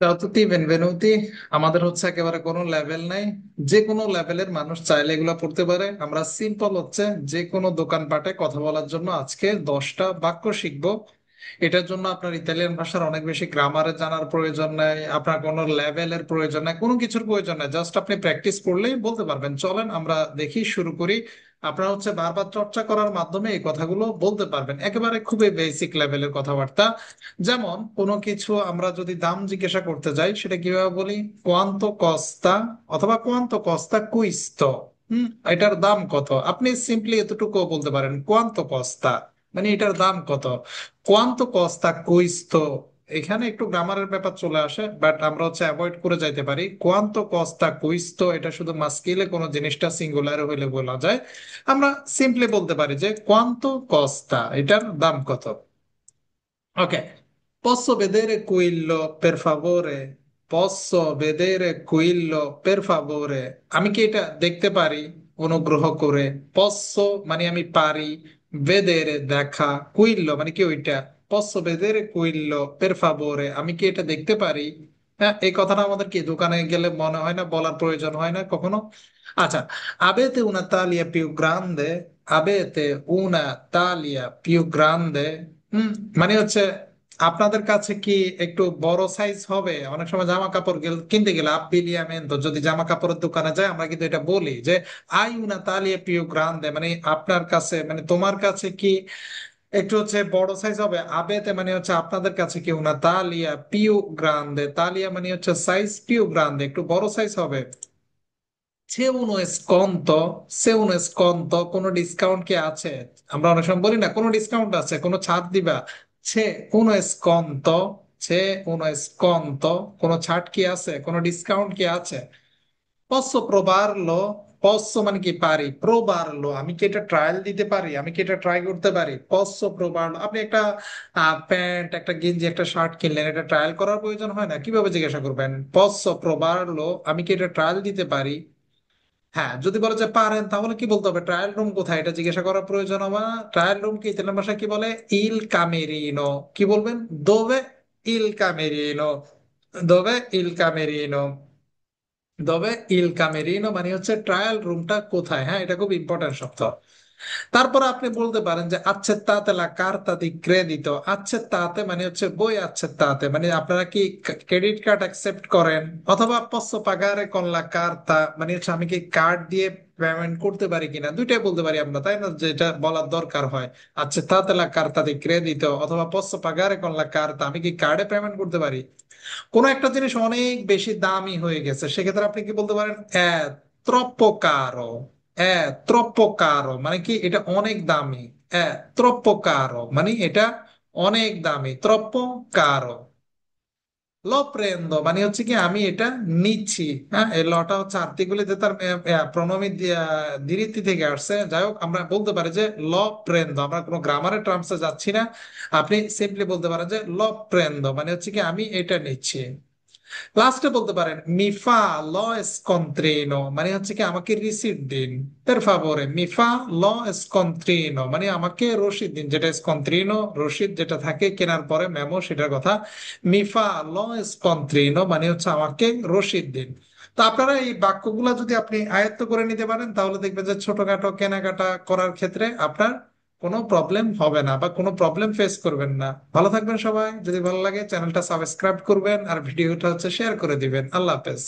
Ciao a tutti, benvenuti। আমাদের হচ্ছে একেবারে কোনো লেভেল নাই, যে কোনো লেভেলের মানুষ চাইলে এগুলা পড়তে পারে। আমরা সিম্পল হচ্ছে যে কোনো দোকানপাটে কথা বলার জন্য আজকে 10টা বাক্য শিখবো। এটার জন্য আপনার ইতালিয়ান ভাষার অনেক বেশি গ্রামারে জানার প্রয়োজন নাই, আপনার কোনো লেভেলের প্রয়োজন নাই, কোনো কিছুর প্রয়োজন নাই। জাস্ট আপনি প্র্যাকটিস করলেই বলতে পারবেন। চলেন আমরা দেখি, শুরু করি। আপনারা হচ্ছে বারবার চর্চা করার মাধ্যমে এই কথাগুলো বলতে পারবেন, একেবারে খুবই বেসিক লেভেলের কথাবার্তা। যেমন কোনো কিছু আমরা যদি দাম জিজ্ঞাসা করতে যাই, সেটা কিভাবে বলি? কোয়ান্তো কস্তা, অথবা কোয়ান্তো কস্তা কুইস্তো। এটার দাম কত? আপনি সিম্পলি এতটুকু বলতে পারেন, কোয়ান্তো কস্তা, মানে এটার দাম কত। কোয়ান্তো কস্তা কুইস্তো, এখানে একটু গ্রামারের ব্যাপার চলে আসে, বাট আমরা হচ্ছে অ্যাভয়েড করে যাইতে পারি। কোয়ান্তো কস্তা কুইস্তো, এটা শুধু মাস্কিলে কোনো জিনিসটা সিঙ্গুলার হইলে বলা যায়। আমরা সিম্পলি বলতে পারি যে কোয়ান্তো কস্তা, এটার দাম কত। Ok, posso vedere quello per favore? Posso vedere quello per favore? আমি কি এটা দেখতে পারি অনুগ্রহ করে? posso মানে আমি পারি, vedere দেখা, quello মানে কি ওইটা। posso vedere quello per favore, আমি কি এটা দেখতে পারি? হ্যাঁ, এই কথাটা আমাদের কি দোকানে গেলে মনে হয় না, বলার প্রয়োজন হয় না কখনো? আচ্ছা, avete una taglia più grande? Avete una taglia più grande? হুম, মানে হচ্ছে আপনাদের কাছে কি একটু বড় সাইজ হবে? অনেক সময় জামা কাপড় কিনতে গেলে আব্বিলিয়ামেন্তো, যদি জামা কাপড়ের দোকানে যায়, আমরা কিন্তু এটা বলি যে আই উনা তালিয়া পিউ গ্রান্দে, মানে আপনার কাছে, মানে তোমার কাছে কি একটু হচ্ছে বড় সাইজ হবে। আবেতে মানে হচ্ছে আপনাদের কাছে কি উনা তালিয়া পিউ গ্রান্দে, তালিয়া মানে হচ্ছে সাইজ, পিউ গ্রান্দে একটু বড় সাইজ হবে। সে উনো স্কন্ত, সে উনো স্কন্ত, কোনো ডিসকাউন্ট কি আছে? আমরা অনেক সময় বলি না কোনো ডিসকাউন্ট আছে, কোনো ছাড় দিবা? সে উনো স্কন্ত, সে উনো স্কন্ত, কোনো ছাড় কি আছে, কোনো ডিসকাউন্ট কি আছে? পসো প্রবারলো, পসো মানে কি পারি, প্রবারলো আমি কি এটা ট্রায়াল দিতে পারি, আমি কি এটা ট্রাই করতে পারি? পসো প্রবারলো, আপনি একটা প্যান্ট, একটা গেঞ্জি, একটা শার্ট কিনলেন, এটা ট্রায়াল করার প্রয়োজন হয় না? কিভাবে জিজ্ঞাসা করবেন? পসো প্রবারলো, আমি কি এটা ট্রায়াল দিতে পারি? হ্যাঁ, যদি বলে যে পারেন, তাহলে কি বলতে হবে? ট্রায়াল রুম কোথায়, এটা জিজ্ঞাসা করার প্রয়োজন হবে না। ট্রায়াল রুম কি ইতালিয়ান ভাষায় কি বলে? ইল কামেরিনো। কি বলবেন? দোভে ইল কামেরিনো, দোভে ইল কামেরিনো, দোভে ইল কামেরিনো মানে হচ্ছে ট্রায়াল রুমটা কোথায়। হ্যাঁ, এটা খুব ইম্পর্টেন্ট শব্দ। তারপর আপনি বলতে পারেন যে accettate la carta di credito। accettate মানে হচ্ছে বই, accettate মানে আপনারা কি ক্রেডিট কার্ড অ্যাকসেপ্ট করেন? অথবা posso pagare con la carta মানে হচ্ছে আমি কি কার্ড দিয়ে পেমেন্ট করতে পারি কিনা। দুইটাই বলতে পারি আমরা, তাই না? যেটা বলার দরকার হয়, accettate la carta di credito অথবা posso pagare con la carta, আমি কি কার্ডে পেমেন্ট করতে পারি। কোন একটা জিনিস অনেক বেশি দামি হয়ে গেছে, সেক্ষেত্রে আপনি কি বলতে পারেন? troppo caro, troppo caro মানে কি এটা অনেক দামি। troppo caro মানে এটা অনেক দামি, troppo caro। ল প্রেন্দ মানে হচ্ছে কি আমি এটা নিচ্ছি। হ্যাঁ, এই লটা হচ্ছে আর্টিকুলিতে তার প্রণমী দ্বিরীতি থেকে আসছে। যাই হোক, আমরা বলতে পারি যে ল প্রেন্দ, আমরা কোনো গ্রামারের টার্মসে যাচ্ছি না। আপনি সিম্পলি বলতে পারেন যে ল প্রেন্দ মানে হচ্ছে কি আমি এটা নিচ্ছি। লাস্টে বলতে পারেন মিফা ল স্কন্ত্রিনো মানে হচ্ছে কি আমাকে রিসিট দিন। পের ফাভোরে মিফা ল স্কন্ত্রিনো মানে আমাকে রসিদ দিন, যেটা স্কন্ত্রিনো রসিদ যেটা থাকে কেনার পরে মেমো, সেটার কথা। মিফা ল স্কন্ত্রিনো মানে হচ্ছে আমাকে রসিদ দিন। তো আপনারা এই বাক্যগুলা যদি আপনি আয়ত্ত করে নিতে পারেন, তাহলে দেখবেন যে ছোটখাটো কেনাকাটা করার ক্ষেত্রে আপনার কোনো প্রবলেম হবে না, বা কোনো প্রবলেম ফেস করবেন না। ভালো থাকবেন সবাই। যদি ভালো লাগে চ্যানেলটা সাবস্ক্রাইব করবেন, আর ভিডিওটা হচ্ছে শেয়ার করে দিবেন। আল্লাহ হাফেজ।